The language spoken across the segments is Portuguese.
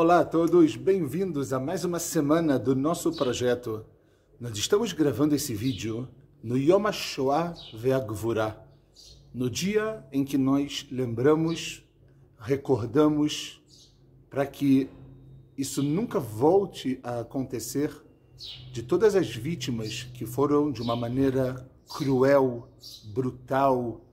Olá a todos, bem-vindos a mais uma semana do nosso projeto. Nós estamos gravando esse vídeo no Yom HaShoah ve'Hagvura, no dia em que nós lembramos, recordamos, para que isso nunca volte a acontecer, de todas as vítimas que foram de uma maneira cruel, brutal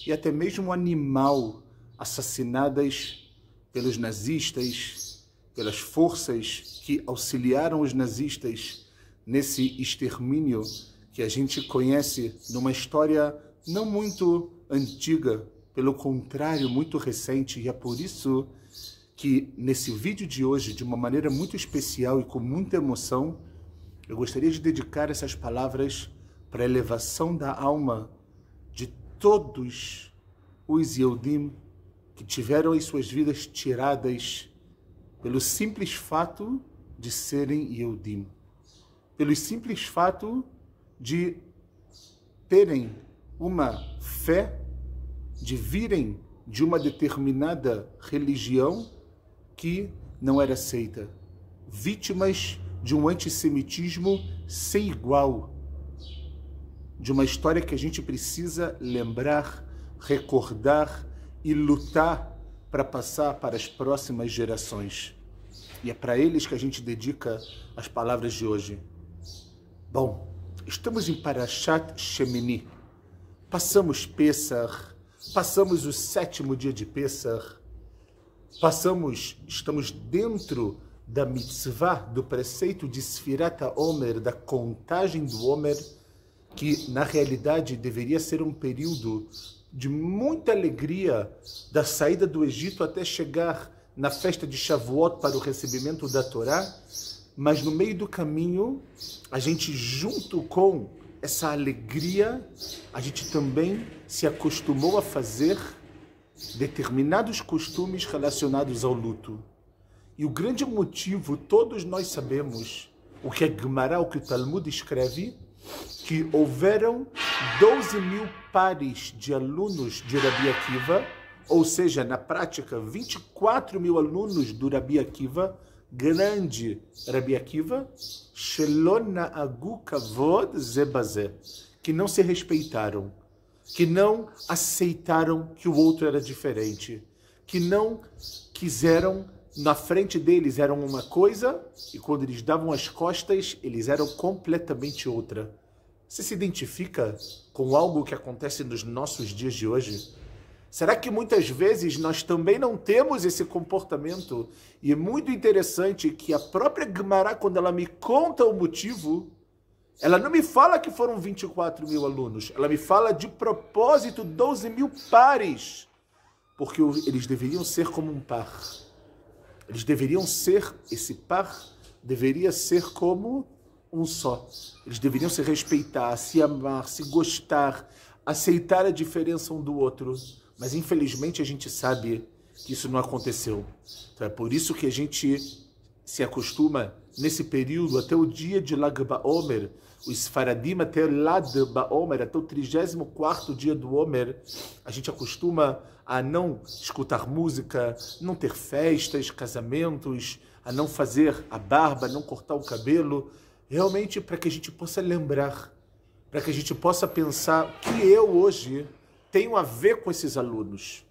e até mesmo animal assassinadas pelos nazistas, pelas forças que auxiliaram os nazistas nesse extermínio que a gente conhece numa história não muito antiga, pelo contrário, muito recente, e é por isso que nesse vídeo de hoje, de uma maneira muito especial e com muita emoção, eu gostaria de dedicar essas palavras para a elevação da alma de todos os Yehudim que tiveram as suas vidas tiradas pelo simples fato de serem Yehudim, pelo simples fato de terem uma fé, de virem de uma determinada religião que não era aceita, vítimas de um antissemitismo sem igual, de uma história que a gente precisa lembrar, recordar e lutar para passar para as próximas gerações. E é para eles que a gente dedica as palavras de hoje. Bom, estamos em Parashat Shemini. Passamos Pessach, passamos o 7º dia de Pessach, estamos dentro da mitzvah, do preceito de Sfirat HaOmer, da contagem do Omer, que na realidade deveria ser um período de muita alegria da saída do Egito até chegar na festa de Shavuot para o recebimento da Torá, mas no meio do caminho, a gente junto com essa alegria, a gente também se acostumou a fazer determinados costumes relacionados ao luto. E o grande motivo, todos nós sabemos, o que a Gemara, o que o Talmud escreve, que houveram 12.000 pares de alunos de Rabi Akiva, ou seja, na prática, 24.000 alunos do Rabi Akiva, grande Rabi Akiva, shelo na'agu kavod ze bazeh, que não se respeitaram, que não aceitaram que o outro era diferente, que não quiseram, na frente deles eram uma coisa, e quando eles davam as costas, eles eram completamente outra. Você se identifica com algo que acontece nos nossos dias de hoje? Será que muitas vezes nós também não temos esse comportamento? E é muito interessante que a própria Gemara, quando ela me conta o motivo, ela não me fala que foram 24.000 alunos, ela me fala de propósito 12.000 pares, porque eles deveriam ser como um par. Eles deveriam ser, esse par deveria ser como um só. Eles deveriam se respeitar, se amar, se gostar, aceitar a diferença um do outro. Mas infelizmente a gente sabe que isso não aconteceu. Então é por isso que a gente se acostuma nesse período até o dia de Lag BaOmer, o Sfaradim até Lag BaOmer, até o 34º dia do Omer, a gente acostuma a não escutar música, não ter festas, casamentos, a não fazer a barba, não cortar o cabelo, realmente para que a gente possa lembrar, para que a gente possa pensar o que eu hoje tenho a ver com esses alunos.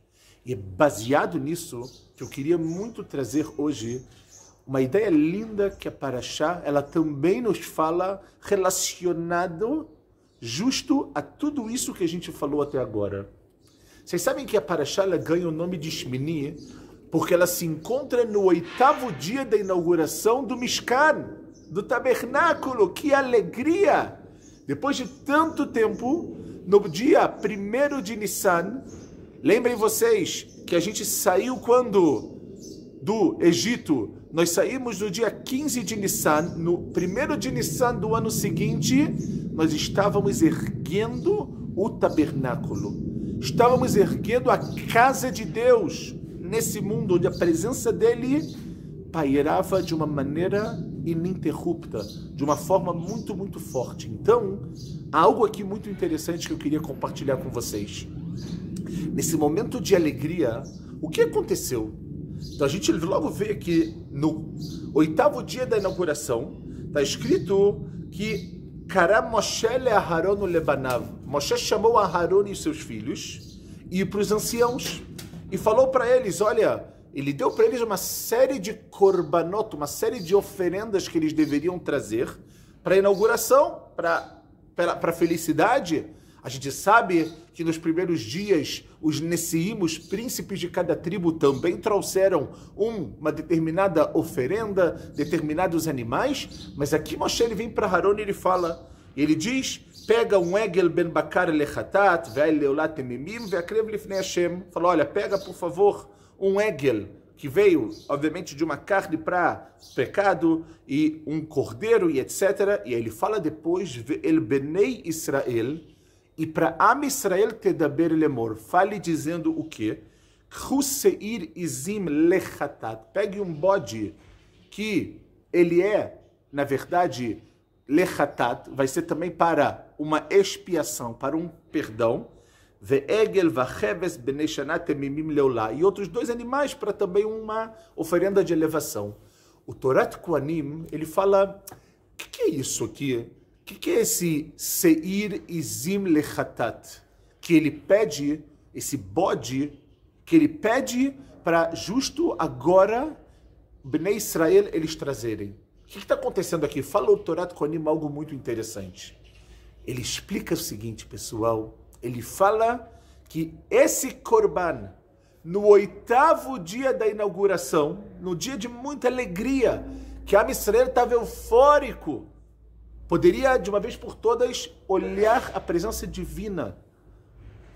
E é baseado nisso que eu queria muito trazer hoje uma ideia linda que a Parashá, ela também nos fala relacionado justo a tudo isso que a gente falou até agora. Vocês sabem que a Parashá ela ganha o nome de Shmini porque ela se encontra no 8º dia da inauguração do Mishkan, do tabernáculo. Que alegria! Depois de tanto tempo, no dia 1º de Nissan, lembrem vocês que a gente saiu quando? Do Egito. Nós saímos no dia 15 de Nissan, no 1º de Nissan do ano seguinte, nós estávamos erguendo o tabernáculo. Estávamos erguendo a casa de Deus nesse mundo onde a presença dele pairava de uma maneira ininterrupta, de uma forma muito, muito forte. Então, há algo aqui muito interessante que eu queria compartilhar com vocês. Nesse momento de alegria, o que aconteceu? Então a gente logo vê que no 8º dia da inauguração está escrito que Karam Moshe le Aharon lebanav. Moshe chamou Aharon e seus filhos e para os anciãos e falou para eles, olha, ele deu para eles uma série de korbanot, uma série de oferendas que eles deveriam trazer para a inauguração, para a felicidade. A gente sabe que nos primeiros dias os Nessiim, os príncipes de cada tribo, também trouxeram uma determinada oferenda, determinados animais, mas aqui Moshe ele vem para Aharon e ele fala, ele diz, pega um egel ben bakar lechatat, ve'el leolat temimim, ve'akrev lifnei Hashem. Fala, olha, pega por favor um egel, que veio, obviamente, de uma carne para pecado, e um cordeiro, e etc. E aí ele fala depois, ve'el benei Israel, e para Am Israel tedaber lemor, fale dizendo o quê? Chuseir izim lechatat. Pegue um bode que ele é, na verdade, lechatat, vai ser também para uma expiação, para um perdão. Ve'egel vacheves benei shanat temimim leolá. E outros 2 animais para também uma oferenda de elevação. O Torat Kohanim, ele fala, o que é isso aqui? O que é esse Seir Izim Lechatat? Que ele pede, esse bode, que ele pede para justo agora, Bnei Israel, eles trazerem. O que está acontecendo aqui? Fala o Torat Kohanim algo muito interessante. Ele explica o seguinte, pessoal. Ele fala que esse Korban, no 8º dia da inauguração, no dia de muita alegria, que Am Israel estava eufórico, poderia, de uma vez por todas, olhar a presença divina,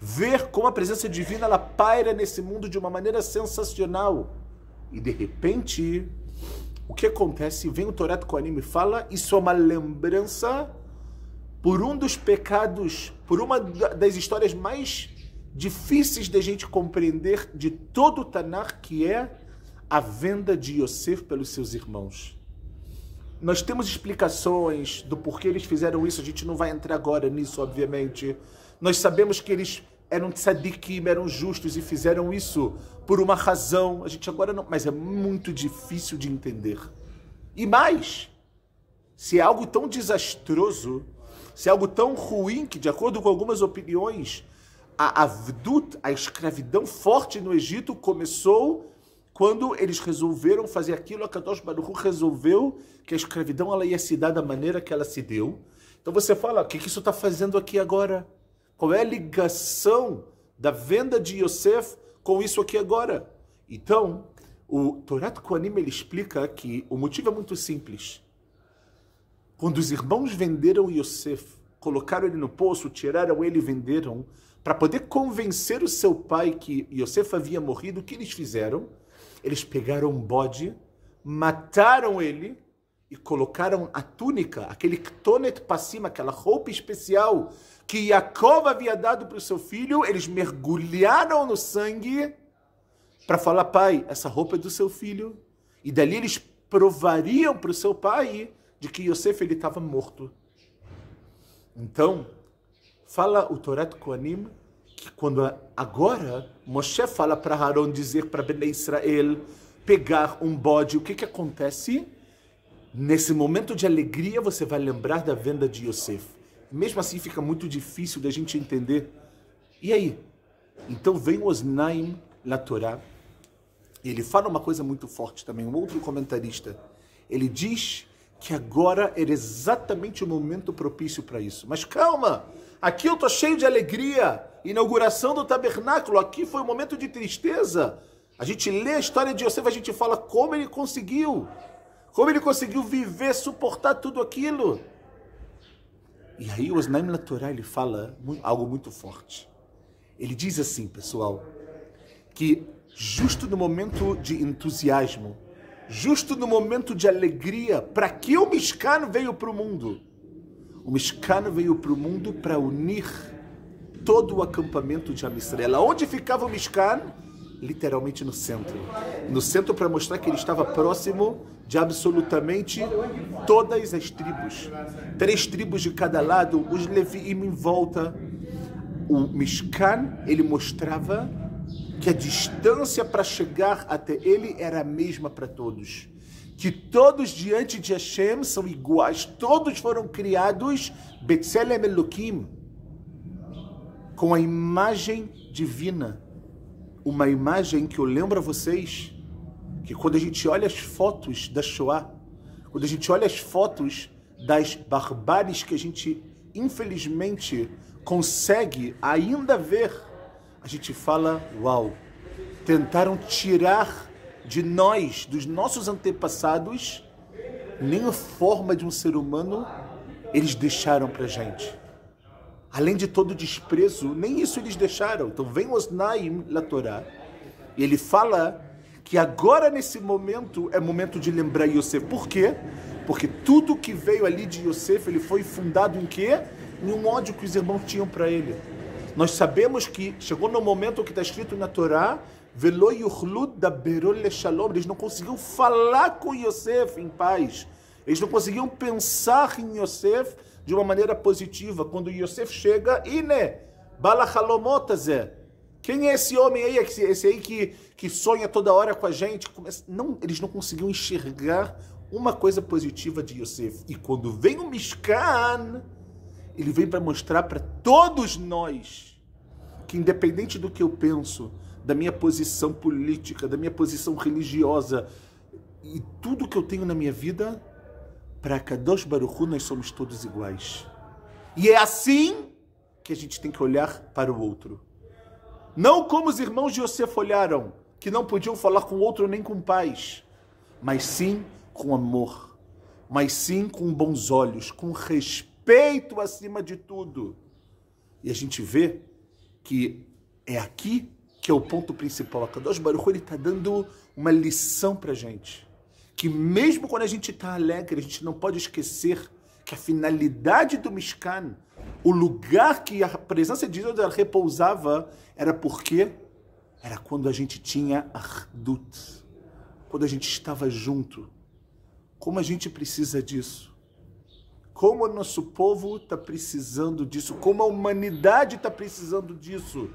ver como a presença divina ela paira nesse mundo de uma maneira sensacional. E, de repente, o que acontece? Vem o Torat Kohanim e fala, isso é uma lembrança por um dos pecados, por uma das histórias mais difíceis de a gente compreender de todo o Tanakh, que é a venda de Yosef pelos seus irmãos. Nós temos explicações do porquê eles fizeram isso, a gente não vai entrar agora nisso, obviamente. Nós sabemos que eles eram tzadikim, eram justos e fizeram isso por uma razão, a gente agora não, mas é muito difícil de entender. E mais, se é algo tão desastroso, se é algo tão ruim que, de acordo com algumas opiniões, a avdut, a escravidão forte no Egito começou quando eles resolveram fazer aquilo, a Kadosh Baruch Hu resolveu que a escravidão ela ia se dar da maneira que ela se deu. Então você fala, o que isso está fazendo aqui agora? Qual é a ligação da venda de Yosef com isso aqui agora? Então, o Torat Kohanim ele explica que o motivo é muito simples. Quando os irmãos venderam Yosef, colocaram ele no poço, tiraram ele e venderam, para poder convencer o seu pai que Yosef havia morrido, o que eles fizeram? Eles pegaram um bode, mataram ele e colocaram a túnica, aquele ktonet para cima, aquela roupa especial que Jacob havia dado para o seu filho, eles mergulharam no sangue para falar, pai, essa roupa é do seu filho. E dali eles provariam para o seu pai de que Yosef ele estava morto. Então, fala o Torat Kohanim que quando agora Moshe fala para Aharon dizer para Bnei Israel pegar um bode, o que acontece? Nesse momento de alegria você vai lembrar da venda de Yosef. Mesmo assim fica muito difícil da gente entender. E aí? Então vem o Osnaim na Torá e ele fala uma coisa muito forte também, um outro comentarista. Ele diz que agora era exatamente o momento propício para isso. Mas calma, aqui eu estou cheio de alegria, inauguração do tabernáculo, aqui foi um momento de tristeza. A gente lê a história de Yosef, a gente fala como ele conseguiu viver, suportar tudo aquilo. E aí o Osnaim na Torá ele fala algo muito forte. Ele diz assim, pessoal, que justo no momento de entusiasmo, justo no momento de alegria, para que o Mishkan veio para o mundo? O Mishkan veio para o mundo para unir todo o acampamento de Am Israel. Onde ficava o Mishkan? Literalmente no centro. No centro para mostrar que ele estava próximo de absolutamente todas as tribos. 3 tribos de cada lado, os Leviim em volta. O Mishkan, ele mostrava que a distância para chegar até ele era a mesma para todos. Que todos diante de Hashem são iguais, todos foram criados Betzelem Elokim, com a imagem divina. Uma imagem que eu lembro a vocês, que quando a gente olha as fotos da Shoah, quando a gente olha as fotos das barbáries que a gente, infelizmente, consegue ainda ver, a gente fala, uau, tentaram tirar de nós, dos nossos antepassados, nem a forma de um ser humano eles deixaram pra gente. Além de todo o desprezo, nem isso eles deixaram. Então vem Osnaim la Torá, e ele fala que agora nesse momento é momento de lembrar Yosef. Por quê? Porque tudo que veio ali de Yosef, ele foi fundado em quê? Em um ódio que os irmãos tinham para ele. Nós sabemos que chegou no momento que está escrito na Torá, Velo yuchlu daberol leshalom, eles não conseguiam falar com Yosef em paz. Eles não conseguiam pensar em Yosef de uma maneira positiva. Quando Yosef chega, Ine, balachalomotazé. Quem é esse homem aí, esse aí que sonha toda hora com a gente? Não, eles não conseguiam enxergar uma coisa positiva de Yosef. E quando vem o Mishkan, ele vem para mostrar para todos nós que, independente do que eu penso, da minha posição política, da minha posição religiosa e tudo que eu tenho na minha vida, para Kadosh Baruch Hu nós somos todos iguais. E é assim que a gente tem que olhar para o outro. Não como os irmãos de Yosef olharam, que não podiam falar com o outro nem com paz, mas sim com amor, mas sim com bons olhos, com respeito acima de tudo. E a gente vê que é aqui que é o ponto principal. A Kadosh Baruch Hu, ele está dando uma lição para a gente. Que mesmo quando a gente está alegre, a gente não pode esquecer que a finalidade do Mishkan, o lugar que a presença de Deus repousava, era porque era quando a gente tinha Ardut, quando a gente estava junto. Como a gente precisa disso. Como o nosso povo está precisando disso. Como a humanidade está precisando disso.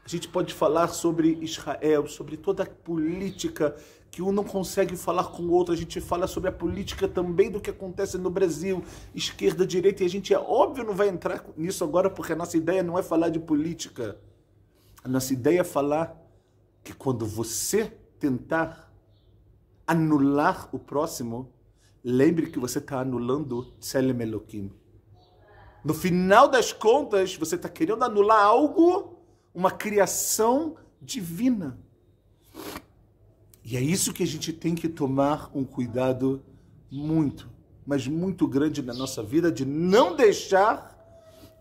A gente pode falar sobre Israel, sobre toda a política que um não consegue falar com o outro. A gente fala sobre a política também do que acontece no Brasil, esquerda, direita, e a gente, é óbvio, não vai entrar nisso agora, porque a nossa ideia não é falar de política. A nossa ideia é falar que quando você tentar anular o próximo, lembre que você está anulando Tselem Elokim. No final das contas, você está querendo anular algo, uma criação divina. E é isso que a gente tem que tomar um cuidado muito, mas muito grande na nossa vida, de não deixar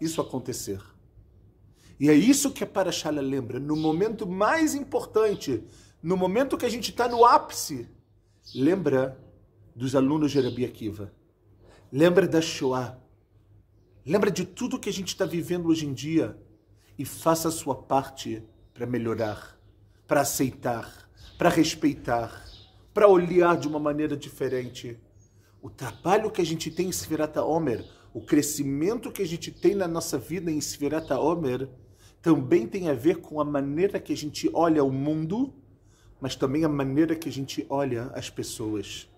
isso acontecer. E é isso que a Parashá lembra, no momento mais importante, no momento que a gente está no ápice, lembra dos alunos de Rabi Akiva, lembra da Shoah, lembra de tudo que a gente está vivendo hoje em dia, e faça a sua parte para melhorar, para aceitar, para respeitar, para olhar de uma maneira diferente. O trabalho que a gente tem em Sfirat HaOmer, o crescimento que a gente tem na nossa vida em Sfirat HaOmer, também tem a ver com a maneira que a gente olha o mundo, mas também a maneira que a gente olha as pessoas.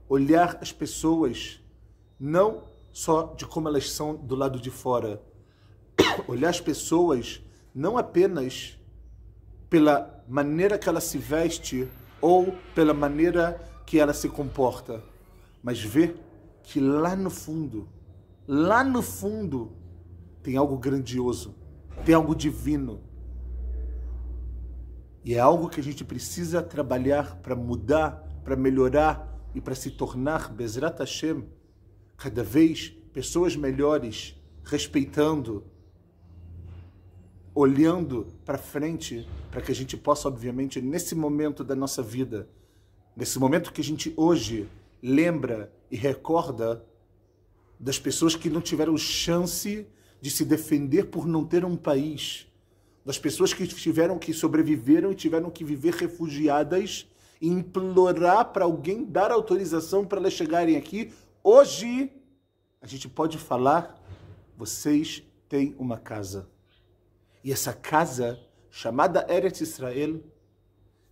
Olhar as pessoas não só de como elas são do lado de fora, olhar as pessoas não apenas pela maneira que ela se veste ou pela maneira que ela se comporta, mas ver que lá no fundo, tem algo grandioso, tem algo divino. E é algo que a gente precisa trabalhar para mudar, para melhorar e para se tornar, Bezrat Hashem, cada vez pessoas melhores, respeitando, olhando para frente, para que a gente possa, obviamente, nesse momento da nossa vida, nesse momento que a gente hoje lembra e recorda das pessoas que não tiveram chance de se defender por não ter um país, das pessoas que sobreviveram e tiveram que viver refugiadas e implorar para alguém dar autorização para elas chegarem aqui. Hoje, a gente pode falar, vocês têm uma casa. E essa casa chamada Eretz Israel,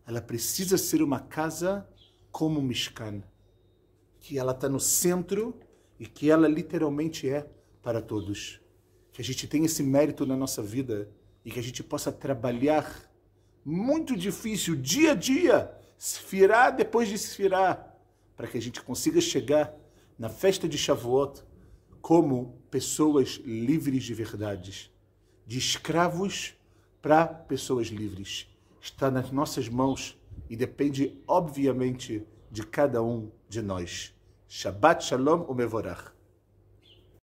ela precisa ser uma casa como Mishkan, que ela está no centro e que ela literalmente é para todos. Que a gente tenha esse mérito na nossa vida e que a gente possa trabalhar muito difícil, dia a dia, esfirar depois de esfirar, para que a gente consiga chegar na festa de Shavuot como pessoas livres de verdades, de escravos para pessoas livres. Está nas nossas mãos e depende, obviamente, de cada um de nós. Shabbat Shalom Umevorach.